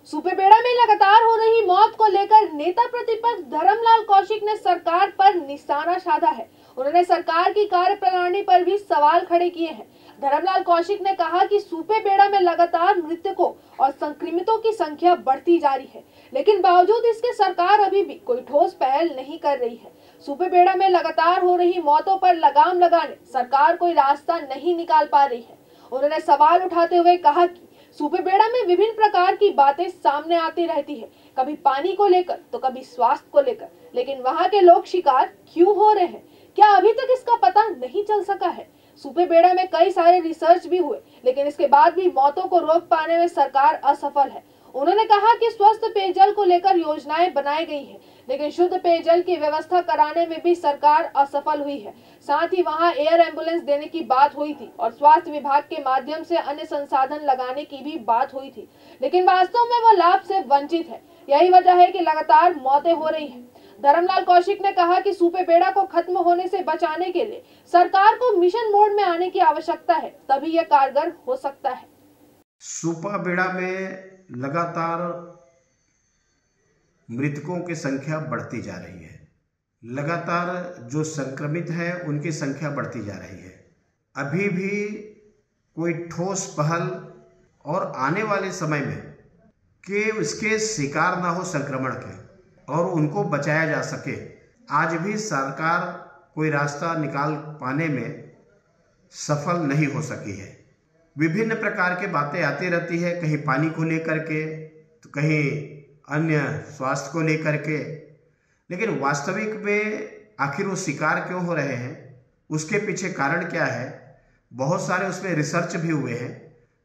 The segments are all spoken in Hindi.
सुपेबेड़ा में लगातार हो रही मौत को लेकर नेता प्रतिपक्ष धर्मलाल कौशिक ने सरकार पर निशाना साधा है। उन्होंने सरकार की कार्यप्रणाली पर भी सवाल खड़े किए हैं। धर्मलाल कौशिक ने कहा कि सुपेबेड़ा में लगातार मृतकों और संक्रमितों की संख्या बढ़ती जा रही है, लेकिन बावजूद इसके सरकार अभी भी कोई ठोस पहल नहीं कर रही है। सुपेबेड़ा में लगातार हो रही मौतों पर लगाम लगाने सरकार कोई रास्ता नहीं निकाल पा रही है। उन्होंने सवाल उठाते हुए कहा कि सुपेबेड़ा में विभिन्न प्रकार की बातें सामने आती रहती है, कभी पानी को लेकर तो कभी स्वास्थ्य को लेकर, लेकिन वहां के लोग शिकार क्यों हो रहे हैं, क्या अभी तक इसका पता नहीं चल सका है। सुपेबेड़ा में कई सारे रिसर्च भी हुए, लेकिन इसके बाद भी मौतों को रोक पाने में सरकार असफल है। उन्होंने कहा कि स्वस्थ पेयजल को लेकर योजनाएं बनाई गई है, लेकिन शुद्ध पेयजल की व्यवस्था कराने में भी सरकार असफल हुई है। साथ ही वहां एयर एम्बुलेंस देने की बात हुई थी और स्वास्थ्य विभाग के माध्यम से अन्य संसाधन लगाने की भी बात हुई थी, लेकिन वास्तव में वो लाभ से वंचित है। यही वजह है कि लगातार मौतें हो रही हैं। धर्मलाल कौशिक ने कहा कि सुपेबेड़ा को खत्म होने से बचाने के लिए सरकार को मिशन मोड में आने की आवश्यकता है, तभी यह कारगर हो सकता है। सुपेबेड़ा में लगातार मृतकों की संख्या बढ़ती जा रही है। लगातार जो संक्रमित हैं उनकी संख्या बढ़ती जा रही है। अभी भी कोई ठोस पहल और आने वाले समय में कि इसके शिकार ना हो संक्रमण के और उनको बचाया जा सके, आज भी सरकार कोई रास्ता निकाल पाने में सफल नहीं हो सकी है। विभिन्न प्रकार के बातें आती रहती है, कहीं पानी को लेकर के तो कहीं अन्य स्वास्थ्य को लेकर के, लेकिन वास्तविक में आखिर वो शिकार क्यों हो रहे हैं, उसके पीछे कारण क्या है। बहुत सारे उसमें रिसर्च भी हुए हैं,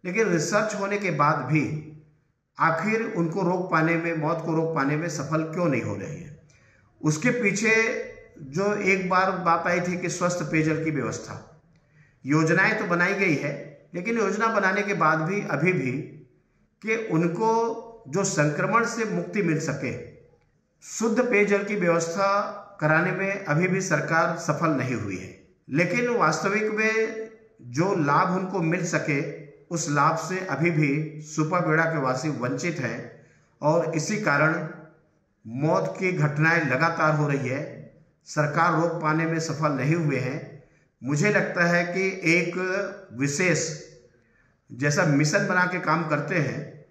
लेकिन रिसर्च होने के बाद भी आखिर उनको रोक पाने में, मौत को रोक पाने में सफल क्यों नहीं हो रही है। उसके पीछे जो एक बार बात आई थी कि स्वस्थ पेयजल की व्यवस्था, योजनाएं तो बनाई गई है, लेकिन योजना बनाने के बाद भी अभी भी कि उनको जो संक्रमण से मुक्ति मिल सके, शुद्ध पेयजल की व्यवस्था कराने में अभी भी सरकार सफल नहीं हुई है। लेकिन वास्तविक में जो लाभ उनको मिल सके, उस लाभ से अभी भी सुपेबेड़ा के वासी वंचित हैं और इसी कारण मौत की घटनाएं लगातार हो रही है। सरकार रोक पाने में सफल नहीं हुए हैं। मुझे लगता है कि एक विशेष जैसा मिशन बना के काम करते हैं